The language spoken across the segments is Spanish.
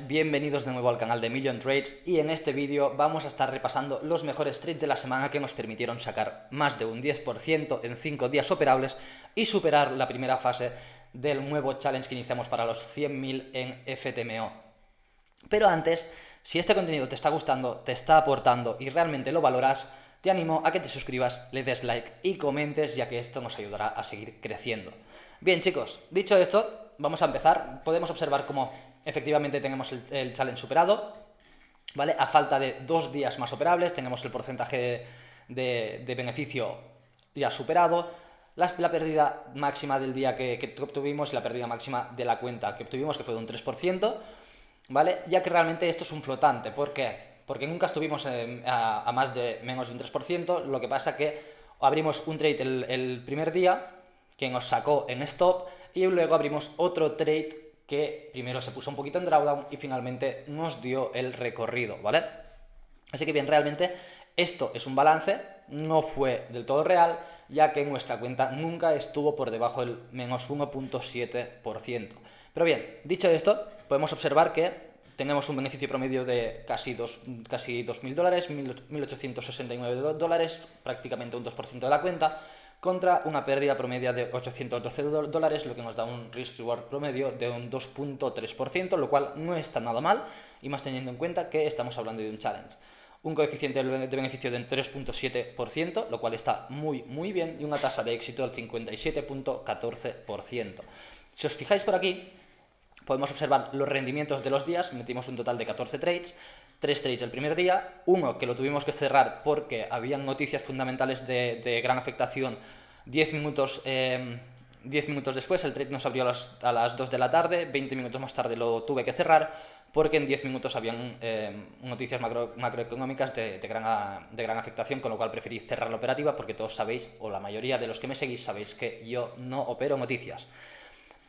bienvenidos de nuevo al canal de Million Trades y en este vídeo vamos a estar repasando los mejores trades de la semana que nos permitieron sacar más de un 10% en 5 días operables y superar la primera fase del nuevo challenge que iniciamos para los 100.000 en FTMO. Pero antes, si este contenido te está gustando, te está aportando y realmente lo valoras, te animo a que te suscribas, le des like y comentes, ya que esto nos ayudará a seguir creciendo. Bien, chicos, dicho esto, vamos a empezar. Podemos observar cómo efectivamente tenemos el challenge superado, ¿vale? A falta de 2 días más operables, tenemos el porcentaje de beneficio ya superado, la pérdida máxima del día que obtuvimos y la pérdida máxima de la cuenta que obtuvimos, que fue de un 3%, ¿vale? Ya que realmente esto es un flotante. ¿Por qué? Porque nunca estuvimos a más de menos de un 3%, lo que pasa que abrimos un trade el primer día que nos sacó en stop y luego abrimos otro trade que primero se puso un poquito en drawdown y finalmente nos dio el recorrido, ¿vale? Así que bien, realmente esto es un balance, no fue del todo real, ya que nuestra cuenta nunca estuvo por debajo del menos 1.7%. Pero bien, dicho esto, podemos observar que tenemos un beneficio promedio de casi $2.000, $1.869, prácticamente un 2% de la cuenta, contra una pérdida promedio de $812, lo que nos da un risk-reward promedio de un 2.3%, lo cual no está nada mal, y más teniendo en cuenta que estamos hablando de un challenge. Un coeficiente de beneficio del 3.7%, lo cual está muy bien, y una tasa de éxito del 57.14%. Si os fijáis por aquí, podemos observar los rendimientos de los días. Metimos un total de 14 trades, 3 trades el primer día, uno que lo tuvimos que cerrar porque habían noticias fundamentales de gran afectación 10 minutos después. El trade nos abrió a las 2 de la tarde, 20 minutos más tarde lo tuve que cerrar porque en 10 minutos habían noticias macroeconómicas de gran afectación, con lo cual preferí cerrar la operativa porque todos sabéis, o la mayoría de los que me seguís sabéis, que yo no opero noticias.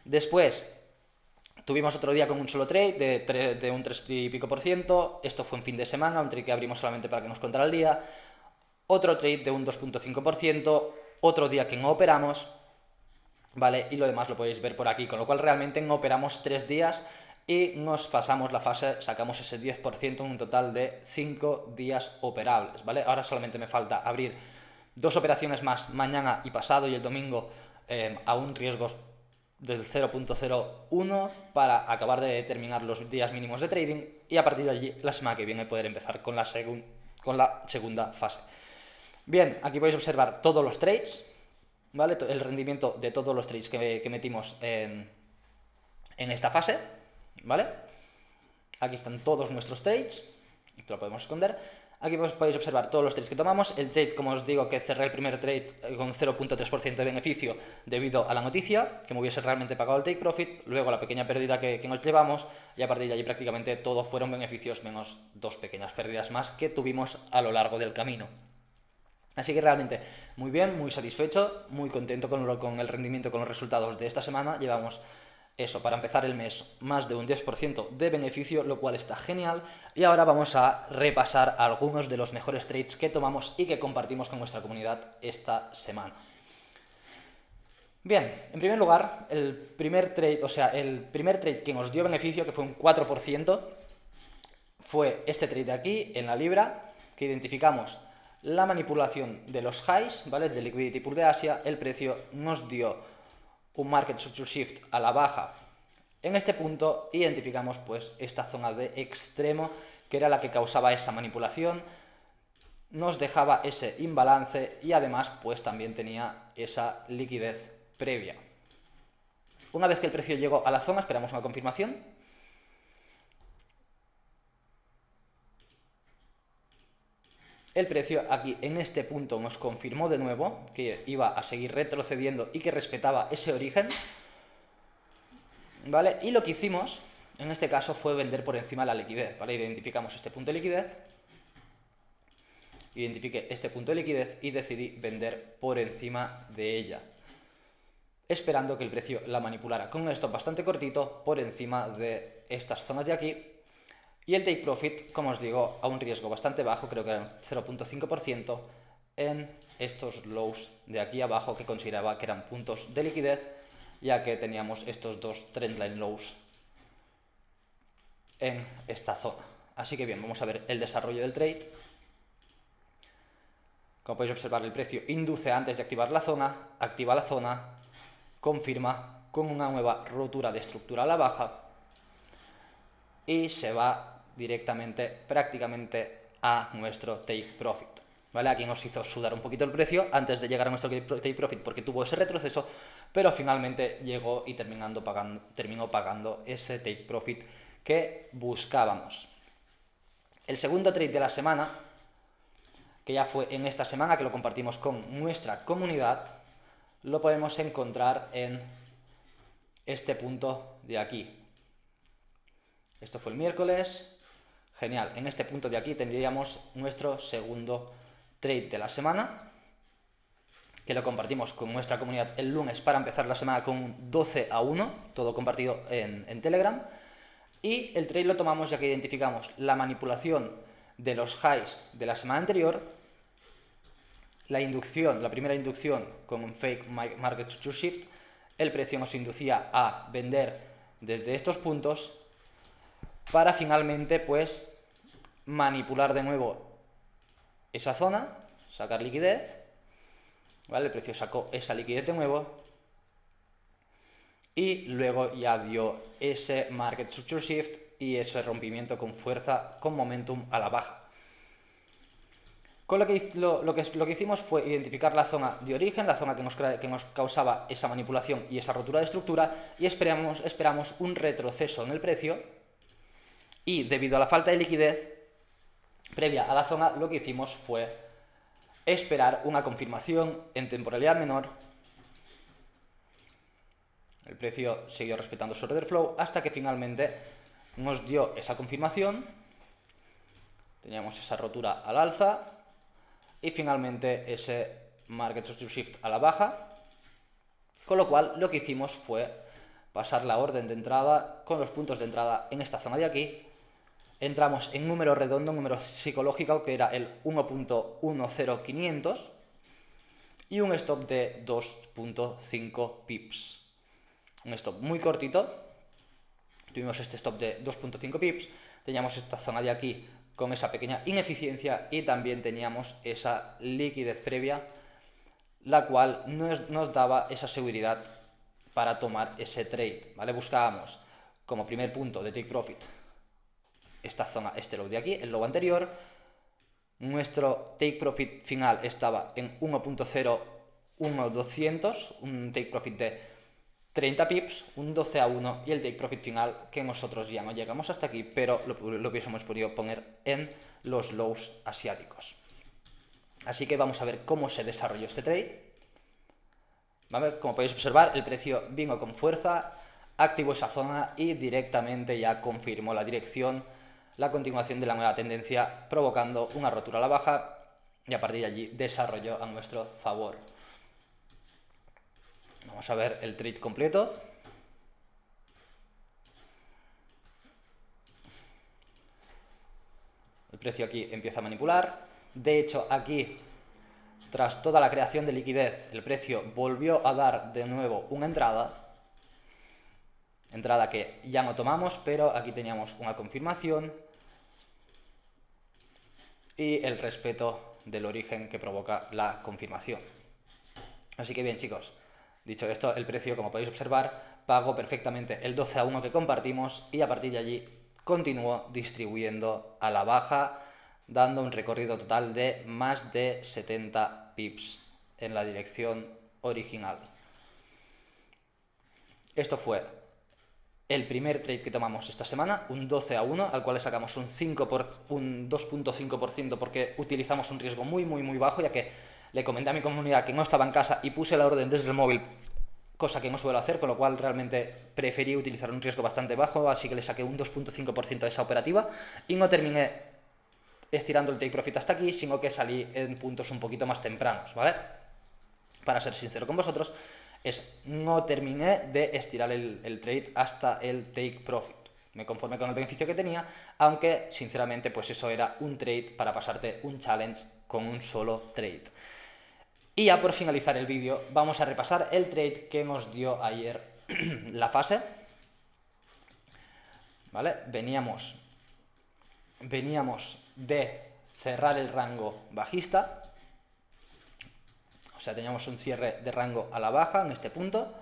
Después tuvimos otro día con un solo trade de un 3 y pico por ciento. Esto fue en fin de semana, un trade que abrimos solamente para que nos contara el día. Otro trade de un 2.5%, otro día que no operamos, ¿vale? Y lo demás lo podéis ver por aquí, con lo cual realmente no operamos 3 días y nos pasamos la fase, sacamos ese 10% en un total de 5 días operables, ¿vale? Ahora solamente me falta abrir 2 operaciones más mañana y pasado y el domingo a un riesgo del 0.01 para acabar de terminar los días mínimos de trading y a partir de allí la semana que viene poder empezar con la segunda fase. Bien, aquí podéis observar todos los trades, ¿vale? El rendimiento de todos los trades que metimos en esta fase, ¿vale? Aquí están todos nuestros trades, esto lo podemos esconder. Aquí podéis observar todos los trades que tomamos. El trade, como os digo, que cerré el primer trade con 0.3% de beneficio debido a la noticia, que me hubiese realmente pagado el take profit, luego la pequeña pérdida que nos llevamos, y a partir de allí prácticamente todo fueron beneficios menos 2 pequeñas pérdidas más que tuvimos a lo largo del camino. Así que realmente muy bien, muy satisfecho, muy contento con el rendimiento, con los resultados de esta semana. Llevamos eso, para empezar el mes, más de un 10% de beneficio, lo cual está genial. Y ahora vamos a repasar algunos de los mejores trades que tomamos y que compartimos con nuestra comunidad esta semana. Bien, en primer lugar, el primer trade que nos dio beneficio, que fue un 4%, fue este trade de aquí, en la libra, que identificamos la manipulación de los highs, ¿vale? De Liquidity Pool de Asia. El precio nos dio un Market Structure Shift a la baja en este punto, identificamos pues esta zona de extremo que era la que causaba esa manipulación, nos dejaba ese imbalance y además pues también tenía esa liquidez previa. Una vez que el precio llegó a la zona, esperamos una confirmación. El precio aquí en este punto nos confirmó de nuevo que iba a seguir retrocediendo y que respetaba ese origen, ¿vale? Y lo que hicimos en este caso fue vender por encima de la liquidez, ¿vale? Identificamos este punto de liquidez, identifiqué este punto de liquidez y decidí vender por encima de ella, esperando que el precio la manipulara con un stop bastante cortito por encima de estas zonas de aquí. Y el take profit, como os digo, a un riesgo bastante bajo, creo que era 0.5%, en estos lows de aquí abajo, que consideraba que eran puntos de liquidez, ya que teníamos estos dos trendline lows en esta zona. Así que bien, vamos a ver el desarrollo del trade. Como podéis observar, el precio induce antes de activar la zona, activa la zona, confirma con una nueva rotura de estructura a la baja y se va directamente, prácticamente a nuestro take profit. ¿Vale? Aquí nos hizo sudar un poquito el precio antes de llegar a nuestro take profit porque tuvo ese retroceso, pero finalmente llegó y terminó pagando ese take profit que buscábamos. El segundo trade de la semana, que ya fue en esta semana, que lo compartimos con nuestra comunidad, lo podemos encontrar en este punto de aquí. Esto fue el miércoles. Genial, en este punto de aquí tendríamos nuestro segundo trade de la semana, que lo compartimos con nuestra comunidad el lunes para empezar la semana con un 12-1, todo compartido en Telegram. Y el trade lo tomamos ya que identificamos la manipulación de los highs de la semana anterior, la primera inducción con un fake market to shift, el precio nos inducía a vender desde estos puntos para finalmente pues manipular de nuevo esa zona, sacar liquidez, ¿vale? El precio sacó esa liquidez de nuevo y luego ya dio ese market structure shift y ese rompimiento con fuerza, con momentum a la baja. Con lo que hicimos fue identificar la zona de origen, la zona que nos causaba esa manipulación y esa rotura de estructura, y esperamos un retroceso en el precio, y debido a la falta de liquidez previa a la zona, lo que hicimos fue esperar una confirmación en temporalidad menor. El precio siguió respetando su order flow hasta que finalmente nos dio esa confirmación. Teníamos esa rotura al alza y finalmente ese market structure shift a la baja, con lo cual lo que hicimos fue pasar la orden de entrada con los puntos de entrada en esta zona de aquí. Entramos en número redondo, número psicológico, que era el 1.10500 y un stop de 2.5 pips. Un stop muy cortito. Tuvimos este stop de 2.5 pips, teníamos esta zona de aquí con esa pequeña ineficiencia y también teníamos esa liquidez previa, la cual nos daba esa seguridad para tomar ese trade, ¿vale? Buscábamos como primer punto de take profit esta zona, este low de aquí, el low anterior. Nuestro take profit final estaba en 1.01200, un take profit de 30 pips, un 12-1 y el take profit final que nosotros ya no llegamos hasta aquí, pero lo hubiésemos podido poner en los lows asiáticos. Así que vamos a ver cómo se desarrolló este trade. ¿Vale? Como podéis observar, el precio vino con fuerza, activó esa zona y directamente ya confirmó la dirección, la continuación de la nueva tendencia, provocando una rotura a la baja y a partir de allí desarrolló a nuestro favor. Vamos a ver el trade completo. El precio aquí empieza a manipular. De hecho, aquí, tras toda la creación de liquidez, el precio volvió a dar de nuevo una entrada. Entrada que ya no tomamos, pero aquí teníamos una confirmación y el respeto del origen que provoca la confirmación. Así que bien, chicos, dicho esto, el precio, como podéis observar, pagó perfectamente el 12-1 que compartimos y a partir de allí continuó distribuyendo a la baja, dando un recorrido total de más de 70 pips en la dirección original. Esto fue el primer trade que tomamos esta semana, un 12-1, al cual le sacamos un 2.5% porque utilizamos un riesgo muy bajo, ya que le comenté a mi comunidad que no estaba en casa y puse la orden desde el móvil, cosa que no suelo hacer, con lo cual realmente preferí utilizar un riesgo bastante bajo, así que le saqué un 2.5% de esa operativa y no terminé estirando el take profit hasta aquí, sino que salí en puntos un poquito más tempranos, ¿vale? Para ser sincero con vosotros, no terminé de estirar el trade hasta el take profit. Me conformé con el beneficio que tenía, aunque sinceramente pues eso era un trade para pasarte un challenge con un solo trade. Y ya por finalizar el vídeo vamos a repasar el trade que nos dio ayer la fase. ¿vale? Veníamos de cerrar el rango bajista, o sea, teníamos un cierre de rango a la baja en este punto.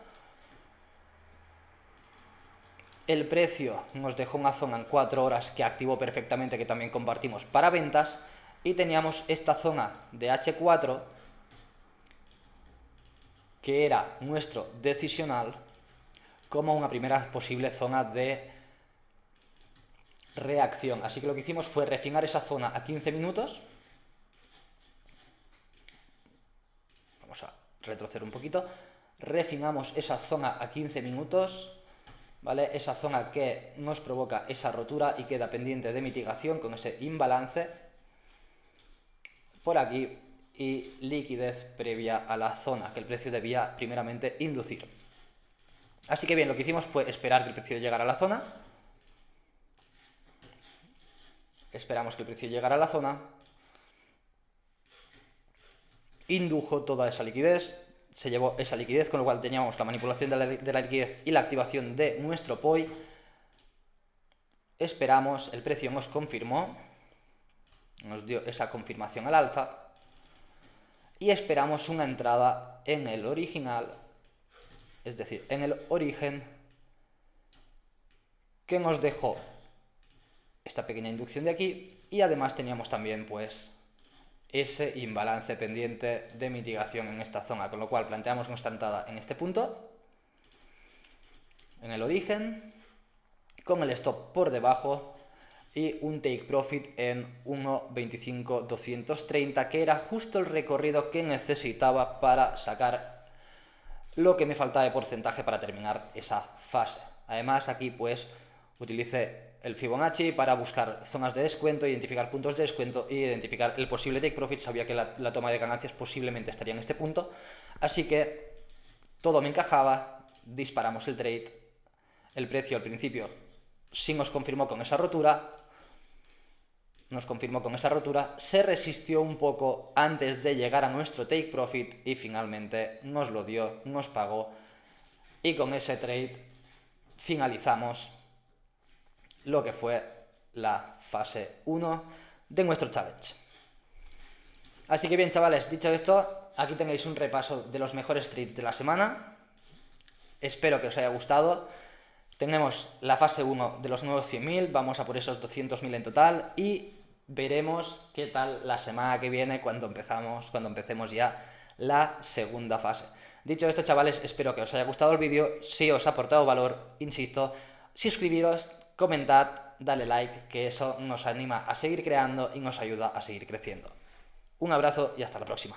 El precio nos dejó una zona en 4 horas que activó perfectamente, que también compartimos para ventas, y teníamos esta zona de H4 que era nuestro decisional como una primera posible zona de reacción. Así que lo que hicimos fue refinar esa zona a 15 minutos. Vamos a retroceder un poquito. Refinamos esa zona a 15 minutos, ¿vale? Esa zona que nos provoca esa rotura y queda pendiente de mitigación con ese imbalance por aquí y liquidez previa a la zona que el precio debía primeramente inducir. Así que bien, lo que hicimos fue esperar que el precio llegara a la zona. Esperamos que el precio llegara a la zona. Indujo toda esa liquidez, se llevó esa liquidez, con lo cual teníamos la manipulación de la liquidez y la activación de nuestro POI. Esperamos, el precio nos confirmó, nos dio esa confirmación al alza. Y esperamos una entrada en el original, es decir, en el origen, que nos dejó esta pequeña inducción de aquí, y además teníamos también pues ese imbalance pendiente de mitigación en esta zona, con lo cual planteamos nuestra entrada en este punto, en el origen, con el stop por debajo y un take profit en 1.25.230, que era justo el recorrido que necesitaba para sacar lo que me faltaba de porcentaje para terminar esa fase. Además aquí pues utilicé el Fibonacci para buscar zonas de descuento, identificar puntos de descuento y identificar el posible take profit. Sabía que la toma de ganancias posiblemente estaría en este punto, así que todo me encajaba, disparamos el trade. El precio al principio sí nos confirmó con esa rotura, se resistió un poco antes de llegar a nuestro take profit y finalmente nos lo dio, nos pagó, y con ese trade finalizamos lo que fue la fase 1 de nuestro challenge. Así que bien, chavales, dicho esto, aquí tenéis un repaso de los mejores trades de la semana. Espero que os haya gustado. Tenemos la fase 1 de los nuevos 100.000, vamos a por esos 200.000 en total, y veremos qué tal la semana que viene cuando empecemos ya la segunda fase. Dicho esto, chavales, espero que os haya gustado el vídeo. Si os ha aportado valor, insisto, suscribiros, comentad, dale like, que eso nos anima a seguir creando y nos ayuda a seguir creciendo. Un abrazo y hasta la próxima.